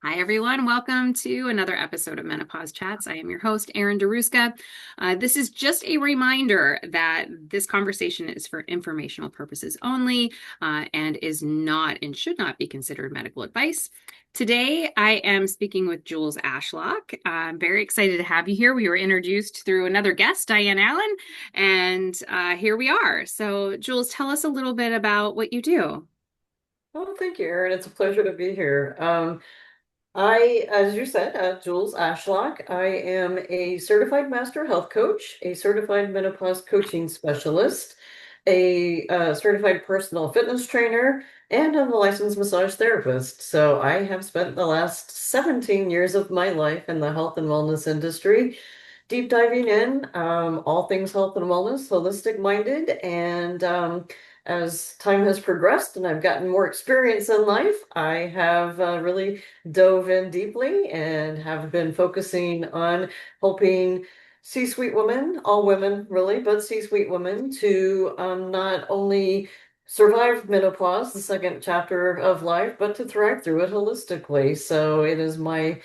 Hi, everyone. Welcome to another episode of Menopause Chats. I am your host, Erin Daruska. This is just a reminder that this conversation is for informational purposes only and is not and should not be considered medical advice. Today, I am speaking with Jules Ashlock. I'm very excited to have you here. We were introduced through another guest, Diane Allen, and here we are. So, Jules, tell us a little bit about what you do. Oh, thank you, Erin. It's a pleasure to be here. As you said, Jules Ashlock. I am a certified master health coach, a certified menopause coaching specialist, a certified personal fitness trainer, and I'm a licensed massage therapist. So I have spent the last 17 years of my life in the health and wellness industry, deep diving in all things health and wellness, holistic minded, and as time has progressed and I've gotten more experience in life, I have really dove in deeply and have been focusing on helping C-suite women, all women really, but C-suite women to not only survive menopause, the second chapter of life, but to thrive through it holistically. So it is my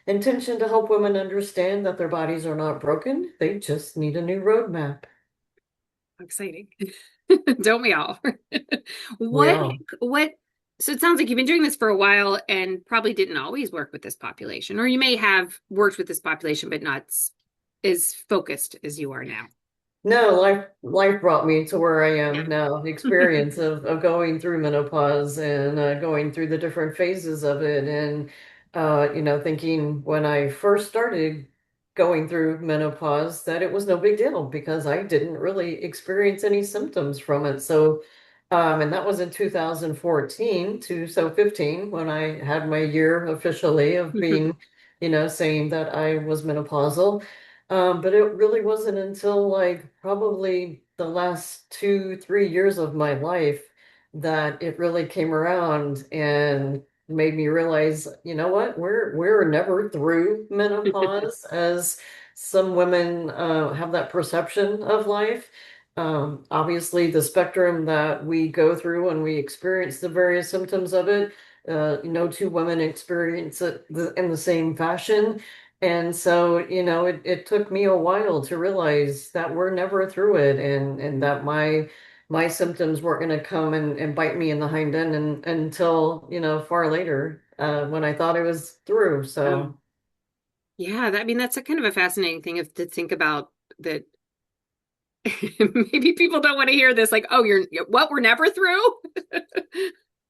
intention to help women understand that their bodies are not broken. They just need a new roadmap. Exciting. Don't we all? We What, all. what, so it sounds like you've been doing this for a while and probably didn't always work with this population, or you may have worked with this population, but not as focused as you are now. No, life brought me to where I Yeah. am now. The experience of going through menopause and going through the different phases of it, and thinking when I first started going through menopause that it was no big deal because I didn't really experience any symptoms from it. So, and that was in 2014 to 15 when I had my year officially of being, saying that I was menopausal. But it really wasn't until like probably the last 2, 3 years of my life that it really came around and made me realize, you know what, we're never through menopause as some women have that perception of life. Obviously, the spectrum that we go through when we experience the various symptoms of it, no two women experience it in the same fashion. And so, it took me a while to realize that we're never through it and that my symptoms weren't going to come and bite me in the hind end until, far later, when I thought it was through. Oh, So yeah. I mean, that's a kind of a fascinating thing to think about that maybe people don't want to hear this, like, oh, you're what? We're never through?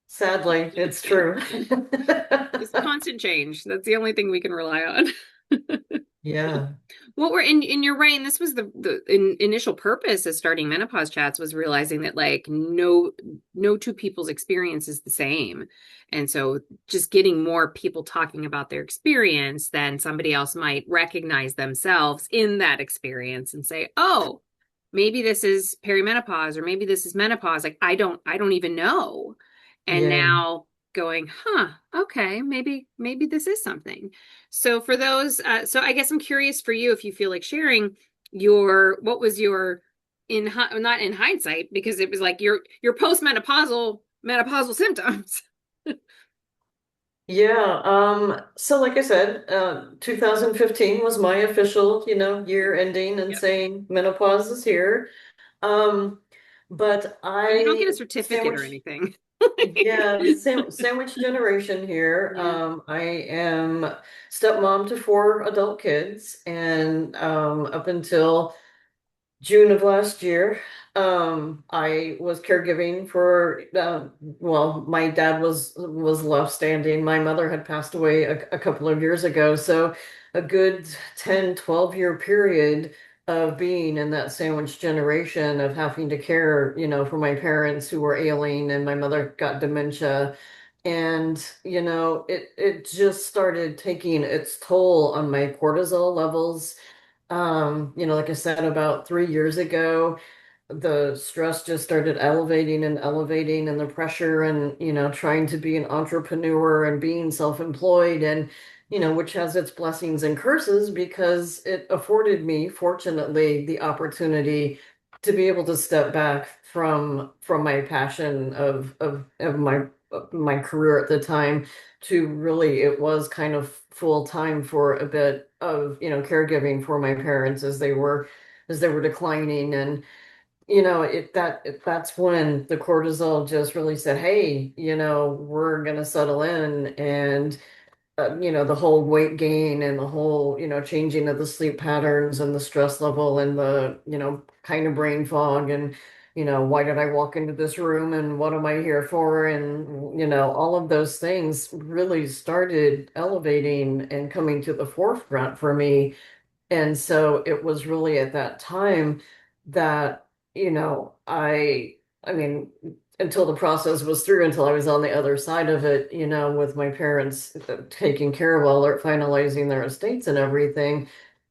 sadly, it's true. It's constant change. That's the only thing we can rely on. Yeah. What we're in you're right, and this was the initial purpose of starting menopause chats was realizing that like no two people's experience is the same. And so just getting more people talking about their experience, then somebody else might recognize themselves in that experience and say, "Oh, maybe this is perimenopause or maybe this is menopause. Like I don't even know." And Yeah. now going, "Huh, okay, maybe this is something." So for those, so I guess I'm curious for you if you feel like sharing what was your not in hindsight because it was like your menopausal symptoms. Yeah, so like I said, 2015 was my official, year ending and Yep. saying menopause is here. Um, but Oh, you don't get a I certificate or sandwich, anything. yeah, sandwich generation here. Yeah. I am stepmom to four adult kids, and up until June of last year, I was caregiving for, well, my dad was left standing. My mother had passed away a couple of years ago. So a good 10, 12 year period of being in that sandwich generation of having to care, for my parents who were ailing and my mother got dementia. And, it just started taking its toll on my cortisol levels. Like I said, about 3 years ago, the stress just started elevating and elevating, and the pressure, and trying to be an entrepreneur and being self-employed, and which has its blessings and curses because it afforded me, fortunately, the opportunity to be able to step back from my passion of my career at the time to really, it was kind of full time for a bit of, caregiving for my parents as they were declining. And, that's when the cortisol just really said, hey, we're gonna settle in. And the whole weight gain and the whole, changing of the sleep patterns and the stress level and the, kind of brain fog and, why did I walk into this room and what am I here for? And, all of those things really started elevating and coming to the forefront for me. And so it was really at that time that, I mean, until the process was through, until I was on the other side of it, with my parents taking care of all their finalizing their estates and everything,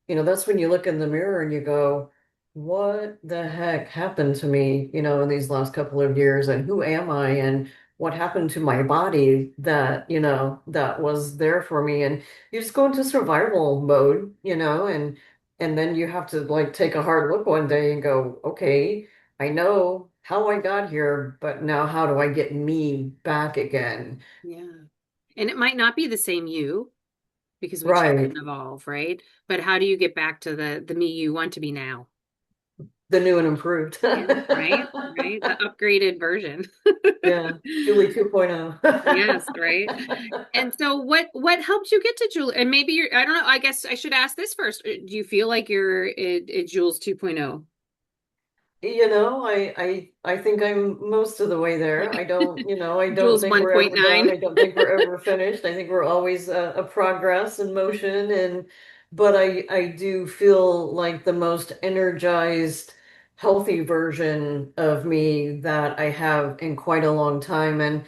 that's when you look in the mirror and you go, what the heck happened to me, in these last couple of years, and who am I, and what happened to my body that, that was there for me. And you just go into survival mode, and then you have to like take a hard look one day and go, okay, I know how I got here, but now how do I get me back again? Yeah. And it might not be the same you because we change Right. and evolve, right? But how do you get back to the me you want to be now? The new and improved. Yeah, right, right. The upgraded version. Yeah. Julie 2.0. Yes, right. And so what helped you get to Julie? And maybe you're, I don't know, I guess I should ask this first. Do you feel like you're a Jules 2.0? I think I'm most of the way there. I don't Jules think we're ever done. 1.9? I don't think we're ever finished. I think we're always a progress and motion. But I do feel like the most energized, healthy version of me that I have in quite a long time. And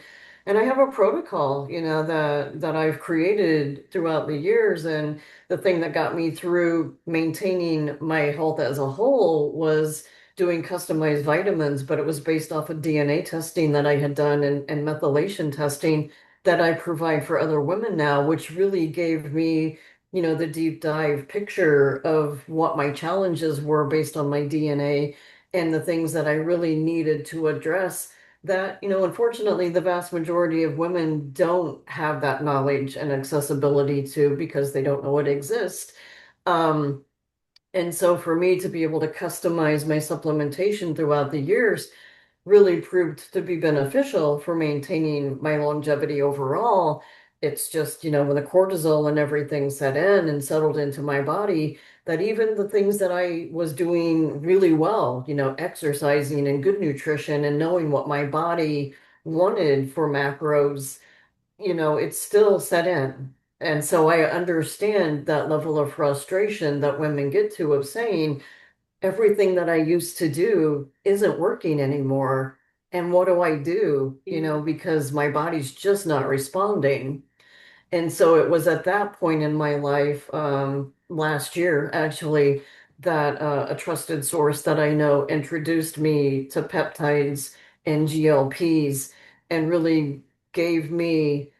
I have a protocol, that I've created throughout the years. And the thing that got me through maintaining my health as a whole was doing customized vitamins, but it was based off of DNA testing that I had done and methylation testing that I provide for other women now, which really gave me, the deep dive picture of what my challenges were based on my DNA and the things that I really needed to address that, unfortunately, the vast majority of women don't have that knowledge and accessibility to because they don't know it exists. Um, and so for me to be able to customize my supplementation throughout the years really proved to be beneficial for maintaining my longevity overall. It's just, when the cortisol and everything set in and settled into my body, that even the things that I was doing really well, exercising and good nutrition and knowing what my body wanted for macros, it's still set in. And so I understand that level of frustration that women get to of saying, everything that I used to do isn't working anymore. And what do I do? Yeah. Because my body's just not responding. And so it was at that point in my life, last year, actually, that a trusted source that I know introduced me to peptides and GLPs and really gave me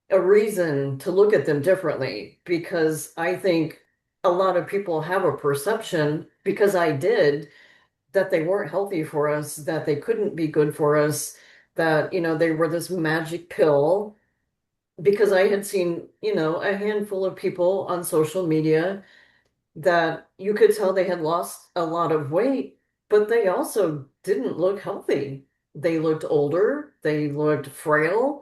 a reason to look at them differently because I think a lot of people have a perception, because I did, that they weren't healthy for us, that they couldn't be good for us, that, they were this magic pill. Because I had seen, a handful of people on social media that you could tell they had lost a lot of weight, but they also didn't look healthy. They looked older, they looked frail,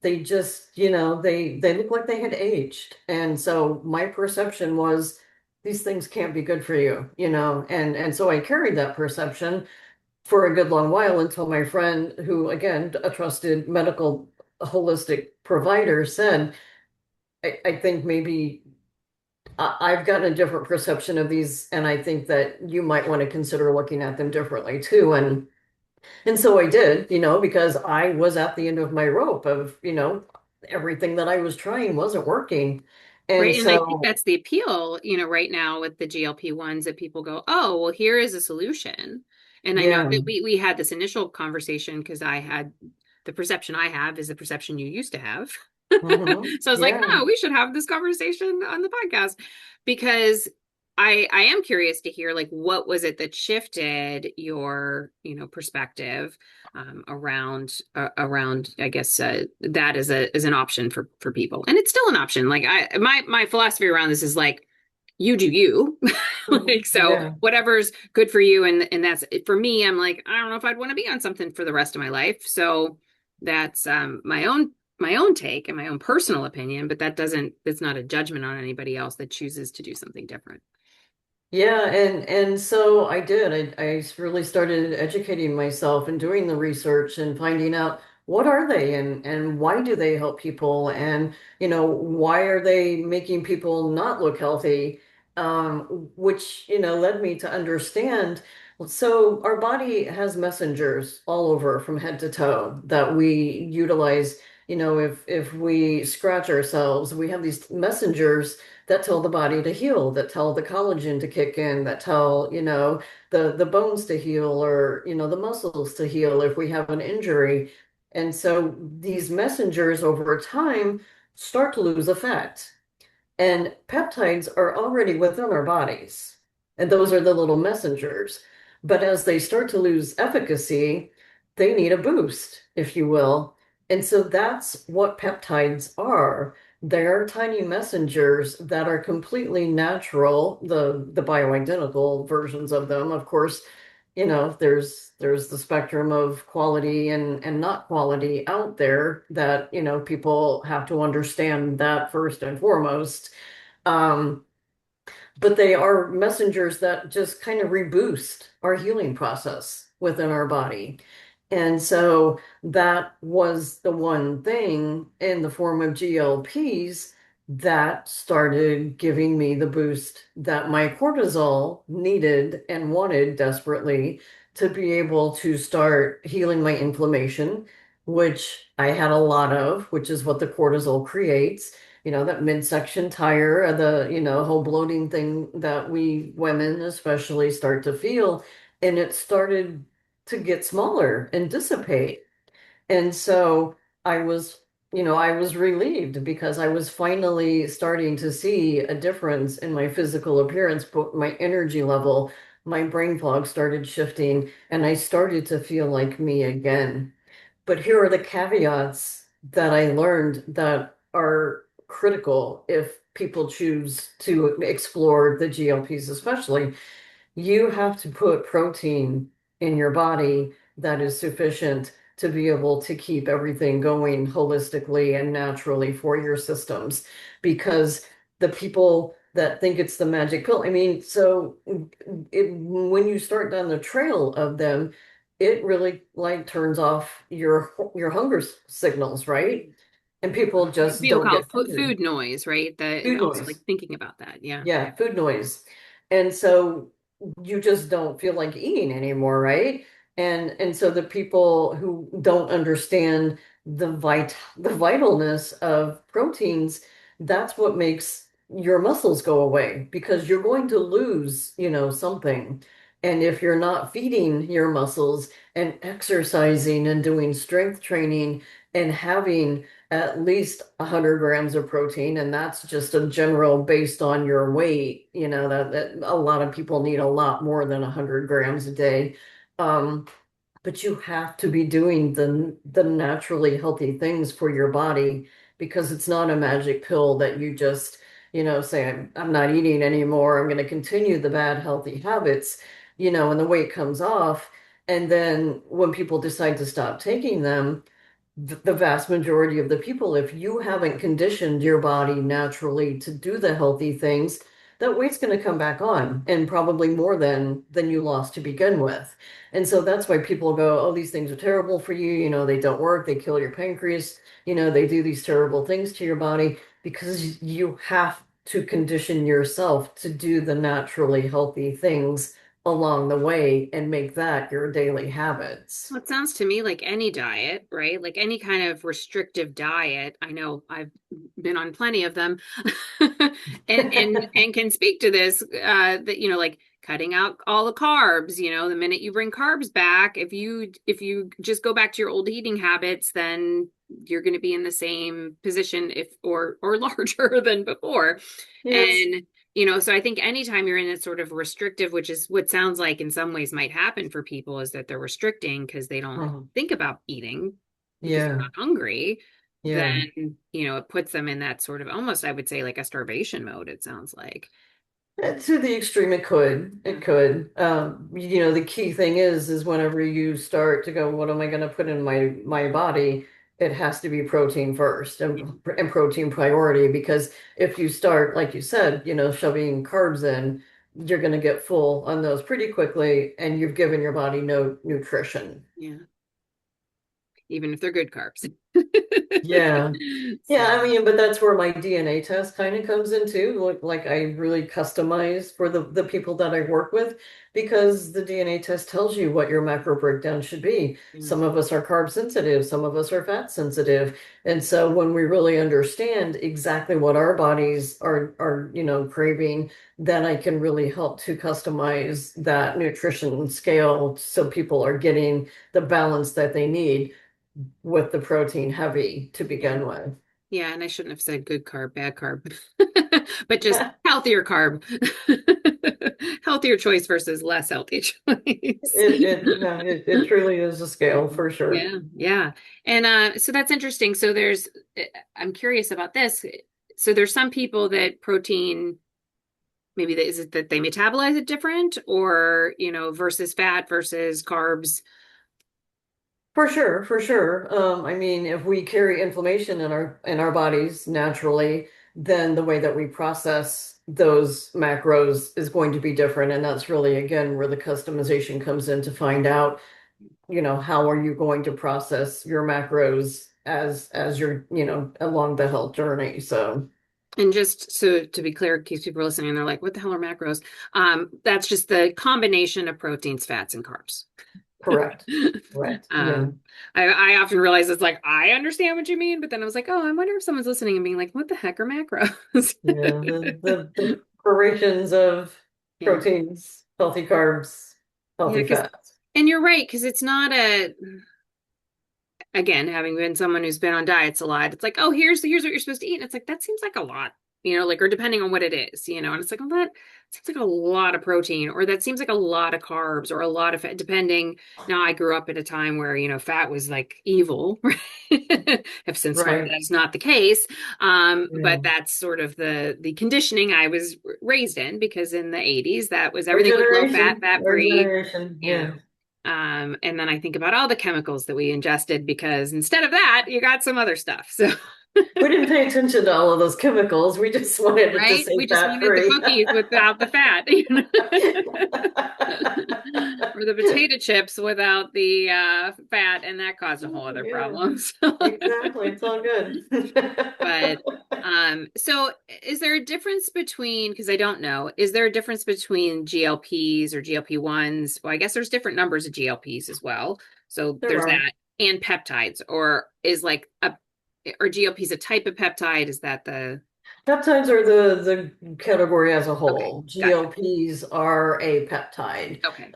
they just, they looked like they had aged. And so my perception was these things can't be good for you, and so I carried that perception for a good long while until my friend, who again, a trusted medical holistic provider, said, I think maybe I've gotten a different perception of these, and I think that you might want to consider looking at them differently too. And so I did, because I was at the end of my rope of, everything that I was trying wasn't working. And Right. And I think so, that's the appeal, right now with the GLP ones that people go, oh, well, here is a solution. And I know yeah. that we had this initial conversation because I had the perception I have is the perception you used to have. Hmm. So I was like, Yeah. oh, we should have this conversation on the podcast because I am curious to hear like what was it that shifted your, perspective around I guess that as an option for people. And it's still an option. Like my philosophy around this is like you do you. Mhm. Like so Yeah. whatever's good for you and that's for me. I'm like I don't know if I'd want to be on something for the rest of my life. So that's my own take and my own personal opinion, but it's not a judgment on anybody else that chooses to do something different. Yeah, and so I did. I really started educating myself and doing the research and finding out what are they and why do they help people and why are they making people not look healthy? Which led me to understand. So our body has messengers all over from head to toe that we utilize. If we scratch ourselves, we have these messengers that tell the body to heal, that tell the collagen to kick in, that tell, the bones to heal or, the muscles to heal if we have an injury. And so these messengers over time start to lose effect. And peptides are already within our bodies, and those are the little messengers. But as they start to lose efficacy, they need a boost, if you will. And so that's what peptides are. They're tiny messengers that are completely natural, the bioidentical versions of them. Of course, there's the spectrum of quality and not quality out there that, people have to understand that first and foremost. Um, but they are messengers that just kind of reboost our healing process within our body. And so that was the one thing in the form of GLPs that started giving me the boost that my cortisol needed and wanted desperately to be able to start healing my inflammation, which I had a lot of, which is what the cortisol creates. That midsection tire, the, whole bloating thing that we women especially start to feel. And it started to get smaller and dissipate. And so I was relieved because I was finally starting to see a difference in my physical appearance, but my energy level, my brain fog started shifting, and I started to feel like me again. But here are the caveats that I learned that are critical if people choose to explore the GLPs, especially. You have to put protein in your body that is sufficient to be able to keep everything going holistically and naturally for your systems. Because the people that think it's the magic pill, I mean, so when you start down the trail of them, it really like turns off your hunger signals, right? And people What just people don't call get food hungry. noise, right? Food Also like noise. thinking about that. Yeah. Yeah, food noise. And so you just don't feel like eating anymore, right? And so the people who don't understand the vitalness of proteins, that's what makes your muscles go away because you're going to lose, something. And if you're not feeding your muscles and exercising and doing strength training and having at least 100 grams of protein, and that's just a general based on your weight. That a lot of people need a lot more than 100 grams a day. Um, but you have to be doing the naturally healthy things for your body because it's not a magic pill that you just, say, I'm not eating anymore. I'm going to continue the bad healthy habits, and the weight comes off. And then when people decide to stop taking them, the vast majority of the people, if you haven't conditioned your body naturally to do the healthy things, that weight's going to come back on and probably more than you lost to begin with. And so that's why people go, oh, these things are terrible for you. They don't work. They kill your pancreas. They do these terrible things to your body because you have to condition yourself to do the naturally healthy things along the way and make that your daily habits. Well, it sounds to me like any diet, right? Like any kind of restrictive diet. I know I've been on plenty of them and can speak to this that like cutting out all the carbs, the minute you bring carbs back, if you just go back to your old eating habits, then you're going to be in the same position if or larger than before. Yes. And So I think anytime you're in a sort of restrictive, which is what sounds like in some ways might happen for people, is that they're restricting because they don't Mhm. think about eating because they're Yeah, not hungry, yeah. then, it puts them in that sort of almost, I would say, like a starvation mode, it sounds like. To the extreme, it could. Yeah. It could. The key thing is whenever you start to go, what am I going to put in my body? It has to be protein first and protein priority because if you start, like you said, shoving carbs in, you're going to get full on those pretty quickly, and you've given your body no nutrition. Yeah. Even if they're good carbs. Yeah. Yeah, So, I mean, but that's where my DNA test kind of comes in too. Like I really customize for the people that I work with because the DNA test tells you what your macro breakdown should be. yeah. Some of us are carb sensitive, some of us are fat sensitive. And so when we really understand exactly what our bodies are, craving, then I can really help to customize that nutrition scale so people are getting the balance that they need with the protein heavy to Yeah. begin with. Yeah, and I shouldn't have said good carb, bad carb, but just healthier carb. Healthier choice versus less healthy choice. No, it truly is a scale for sure. Yeah, yeah. And so that's interesting. So I'm curious about this. So there's some people that protein, maybe is it that they metabolize it different or, versus fat versus carbs? For sure, for sure. I mean, if we carry inflammation in our bodies naturally, then the way that we process those macros is going to be different. And that's really, again, where the customization comes in to find out, how are you going to process your macros as you're, along the health journey. So And just so to be clear, in case people are listening, they're like, what the hell are macros? That's just the combination of proteins, fats, and carbs. correct. Correct. Yeah. Um, I often realize it's like, I understand what you mean, but then I was like, oh, I wonder if someone's listening and being like, what the heck are macros? Yeah, the preparations of Yeah. proteins, healthy carbs, Yeah, healthy because, fats. and you're right, because it's not again, having been someone who's been on diets a lot, it's like, oh, here's what you're supposed to eat. And it's like, that seems like a lot, like, or depending on what it is, and it's like, oh, that seems like a lot of protein, or that seems like a lot of carbs, or a lot of fat, depending. Now, I grew up at a time where, fat was like evil, right? Have since learned Right. that's not the case. Yeah. But that's sort of the conditioning I was raised in, because in the 80s, that was Our everything was low fat, generation, fat our free. generation. Yeah. Yeah. And then I think about all the chemicals that we ingested because instead of that, you got some other stuff. So, We didn't pay attention to all of those chemicals. We just wanted it to right? say We just fat wanted the free. cookies without the fat, or the potato chips without the fat, and that caused a whole other Yeah, problem. So, exactly. It's all good. but so is there a difference between, because I don't know, is there a difference between GLPs or GLP-1s? Well, I guess there's different numbers of GLPs as well. So There there's are. that, and peptides, or is like or GLPs a type of peptide? Is that the Peptides are the category as a okay, whole. gotcha. GLPs are a peptide. Okay.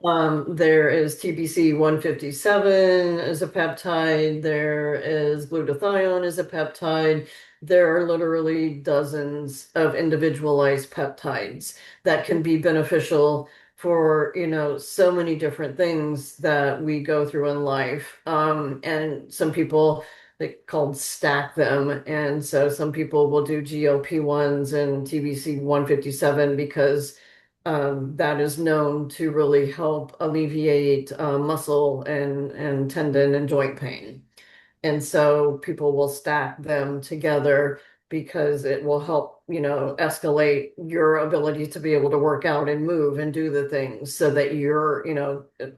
There is TBC 157 is a peptide. There is glutathione is a peptide. There are literally dozens of individualized peptides that can be beneficial for, so many different things that we go through in life. And some people they called stack them. And so some people will do GLP-1s and TBC 157 because that is known to really help alleviate muscle and tendon and joint pain. And so people will stack them together because it will help, escalate your ability to be able to work out and move and do the things so that you're,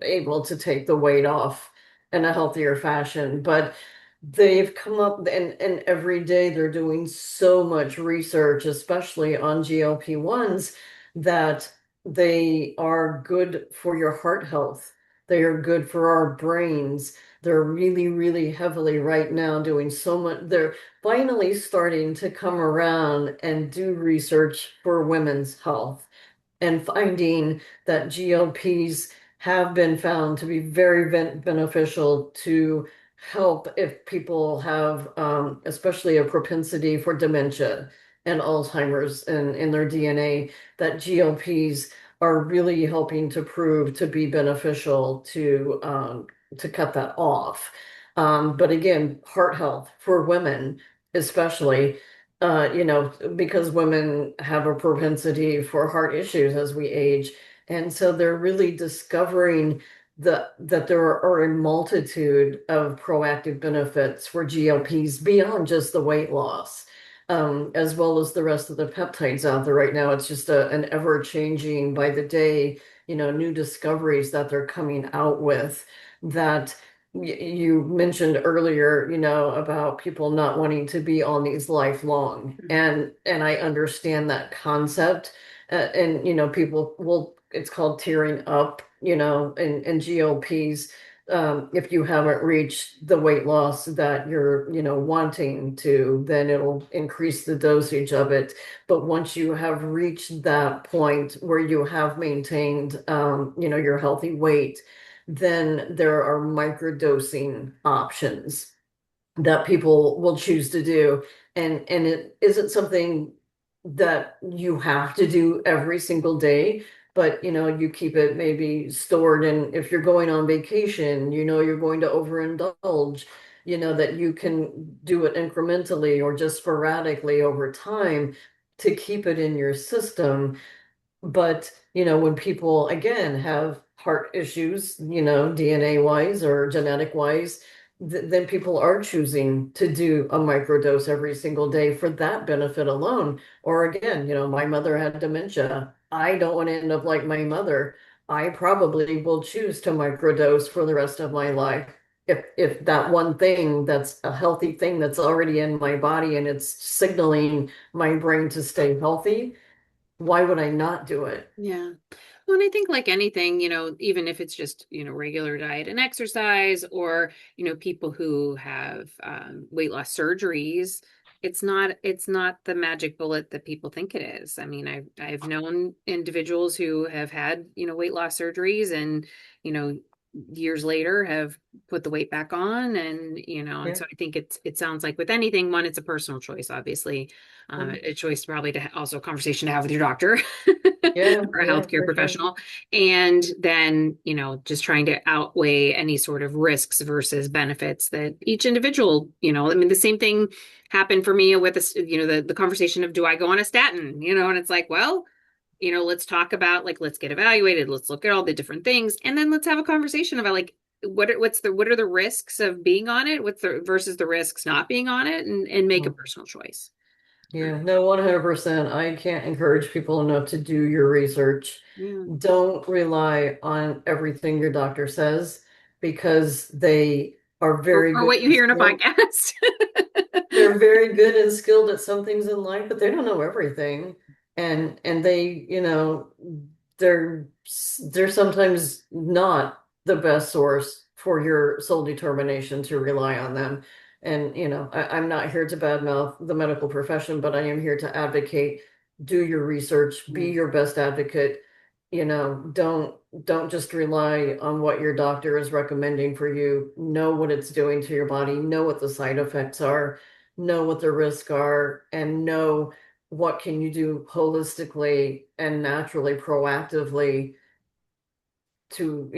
able to take the weight off in a healthier fashion. But they've come up and every day they're doing so much research, especially on GLP-1s, that they are good for your heart health. They are good for our brains. They're really, really heavily right now doing so much. They're finally starting to come around and do research for women's health and finding that GLPs have been found to be very beneficial to help if people have, especially a propensity for dementia. and Alzheimer's in their DNA, that GLPs are really helping to prove to be beneficial to cut that off. But again, heart health for women, especially, because women have a propensity for heart issues as we age. And so they're really discovering that there are a multitude of proactive benefits for GLPs beyond just the weight loss, as well as the rest of the peptides out there right now. It's just an ever-changing by the day, new discoveries that they're coming out with that you mentioned earlier, about people not wanting to be on these lifelong. Mhm. And I understand that concept. And people will, it's called tearing up, and GLPs, if you haven't reached the weight loss that you're, wanting to, then it'll increase the dosage of it. But once you have reached that point where you have maintained, your healthy weight, then there are microdosing options that people will choose to do. And it isn't something that you have to do every single day, but you keep it maybe stored, and if you're going on vacation, you're going to overindulge, that you can do it incrementally or just sporadically over time to keep it in your system. But, when people again have heart issues, DNA wise or genetic wise, then people are choosing to do a microdose every single day for that benefit alone. Or again, my mother had dementia. I don't want to end up like my mother. I probably will choose to microdose for the rest of my life. If that one thing that's a healthy thing that's already in my body and it's signaling my brain to stay healthy, why would I not do it? Yeah. Well, and I think like anything, even if it's just, regular diet and exercise or, people who have weight loss surgeries, it's not the magic bullet that people think it is. I mean, I've known individuals who have had, weight loss surgeries and, you know, years later have put the weight back on and Yeah. so I think it sounds like with anything, one, it's a personal choice, obviously. Mhm. A choice probably to also a conversation to have with your doctor Yeah, or a yeah, healthcare for sure. professional. And then, just trying to outweigh any sort of risks versus benefits that each individual, I mean, the same thing happened for me with this, the conversation of do I go on a statin, and it's like, well, let's talk about like, let's get evaluated. Let's look at all the different things. And then let's have a conversation about like, what are the risks of being on it? What's the versus the risks not being on it and make a Mhm. personal choice. Yeah, no, 100%. I can't encourage people enough to do your research. Yeah. Don't rely on everything your doctor says because they are very Or good what you and hear in a skilled. podcast. They're very good and skilled at some things in life, but they don't know everything. And they, they're they're sometimes not the best source for your sole determination to rely on them. And I'm not here to badmouth the medical profession, but I am here to advocate. Do your research, be Yeah. your best advocate. Don't just rely on what your doctor is recommending for you. Know what it's doing to your body, know what the side effects are, know what the risks are, and know what can you do holistically and naturally proactively to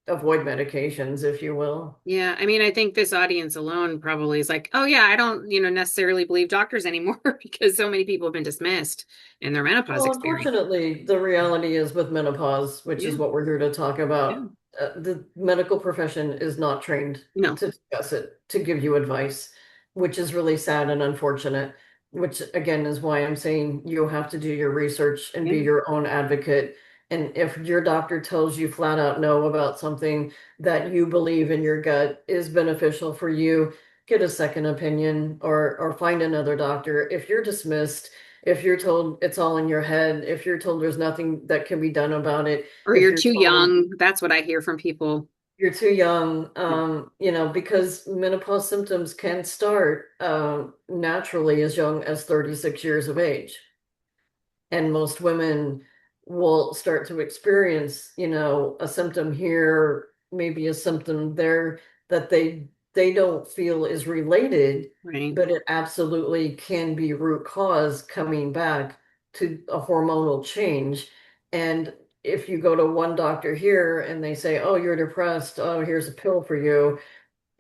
avoid medications, if you will. Yeah, I mean, I think this audience alone probably is like, oh yeah, I don't, necessarily believe doctors anymore because so many people have been dismissed in their menopause Well, experience. unfortunately, the reality is with menopause, which is Yeah, what we're here to talk yeah. about, the medical profession is not trained No. to discuss it, to give you advice, which is really sad and unfortunate, which again is why I'm saying you have to do your research and be Yeah. your own advocate. And if your doctor tells you flat out no about something that you believe in your gut is beneficial for you, get a second opinion or find another doctor. If you're dismissed, if you're told it's all in your head, if you're told there's nothing that can be done about it, Or if you're you're too told young. That's what I hear from people. you're too young, Yeah. because menopause symptoms can start naturally as young as 36 years of age. And most women will start to experience, a symptom here, maybe a symptom there that they don't feel is related, Right. but it absolutely can be root cause coming back to a hormonal change. And if you go to one doctor here and they say, oh, you're depressed, oh, here's a pill for you,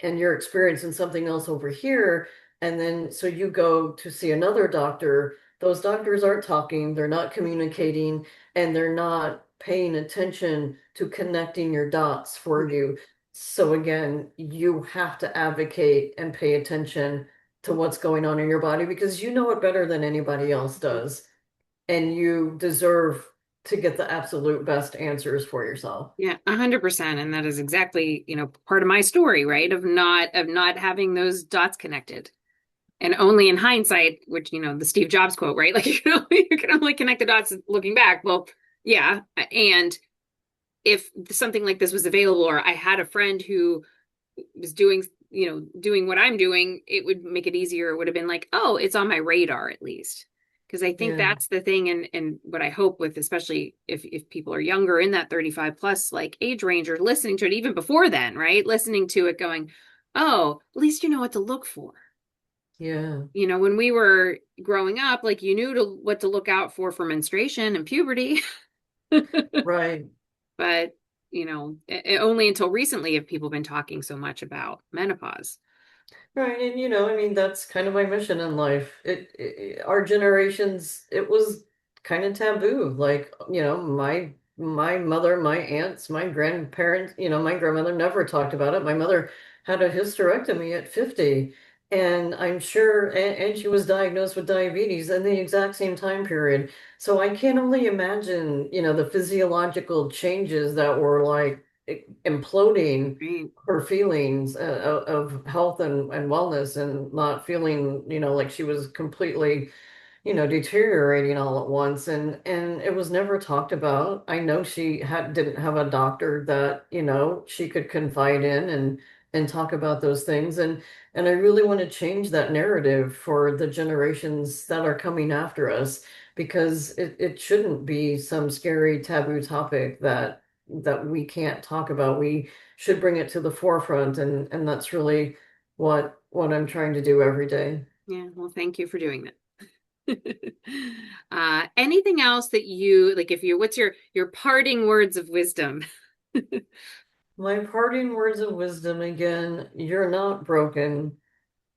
and you're experiencing something else over here, and then so you go to see another doctor, those doctors aren't talking, they're not communicating, and they're not paying attention to connecting your dots for Right. you. So again, you have to advocate and pay attention to what's going on in your body because you know it better than anybody else does, and you deserve to get the absolute best answers for yourself. Yeah, 100%. And that is exactly, part of my story, right? Of not having those dots connected. And only in hindsight, which, the Steve Jobs quote, right? Like you can only connect the dots looking back. Well, yeah. And if something like this was available, or I had a friend who was doing what I'm doing, it would make it easier. It would have been like, oh, it's on my radar at least. Because I think Yeah, that's the thing, and what I hope with, especially if people are younger in that 35 plus like age range, or listening to it even before then, right? Listening to it going, oh, at least you know what to look for. yeah, When we were growing up, like you knew what to look out for menstruation and puberty. right. But, only until recently have people been talking so much about menopause. Right, and I mean, that's kind of my mission in life. Our generations, it was kind of taboo. Like, my mother, my aunts, my grandparents, my grandmother never talked about it. My mother had a hysterectomy at 50, and I'm sure, and she was diagnosed with diabetes in the exact same time period. So I can only imagine, the physiological changes that were like imploding Right. her feelings of health and wellness and not feeling, like she was completely, deteriorating all at once. And it was never talked about. I know she didn't have a doctor that, she could confide in and talk about those things. And I really want to change that narrative for the generations that are coming after us because it shouldn't be some scary taboo topic that we can't talk about. We should bring it to the forefront, and that's really what I'm trying to do every day. Yeah. Well, thank you for doing that. Anything else that you like, what's your parting words of wisdom? My parting words of wisdom again, you're not broken.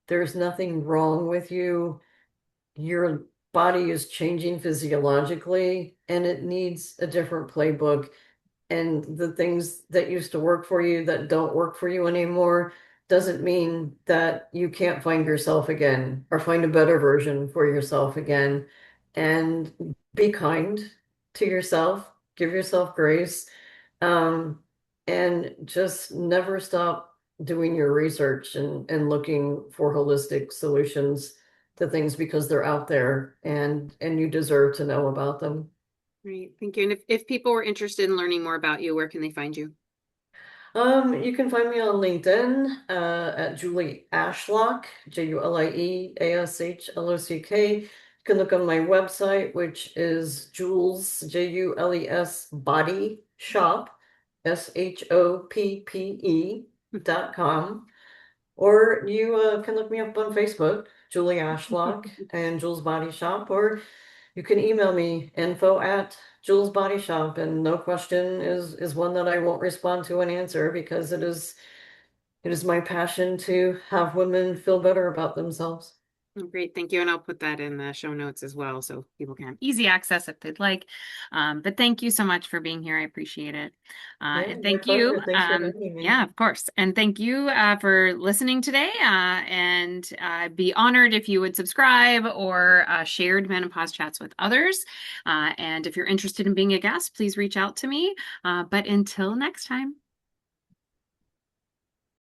There's nothing wrong with you. Your body is changing physiologically and it needs a different playbook. And the things that used to work for you that don't work for you anymore doesn't mean that you can't find yourself again or find a better version for yourself again. And be kind to yourself, give yourself grace, um, and just never stop doing your research and looking for holistic solutions to things because they're out there and you deserve to know about them. Great. Thank you. And if people were interested in learning more about you, where can they find you? You can find me on LinkedIn at Julie Ashlock, JulieAshlock. You can look on my website, which is Jules, Jules Body Shop, SHOPPE.com. Or you can look me up on Facebook, Julie Ashlock and Jules Body Shop, or you can email me info at Jules Body Shop, and no question is one that I won't respond to and answer because it is my passion to have women feel better about themselves. Oh, great, thank you. And I'll put that in the show notes as well so people can have easy access if they'd like. But thank you so much for being here. I appreciate it. Yeah, And my thank you. pleasure. Thanks for having me. Yeah, of course. And thank you for listening today. And be honored if you would subscribe or shared Menopause Chats with others. And if you're interested in being a guest, please reach out to me. But until next time.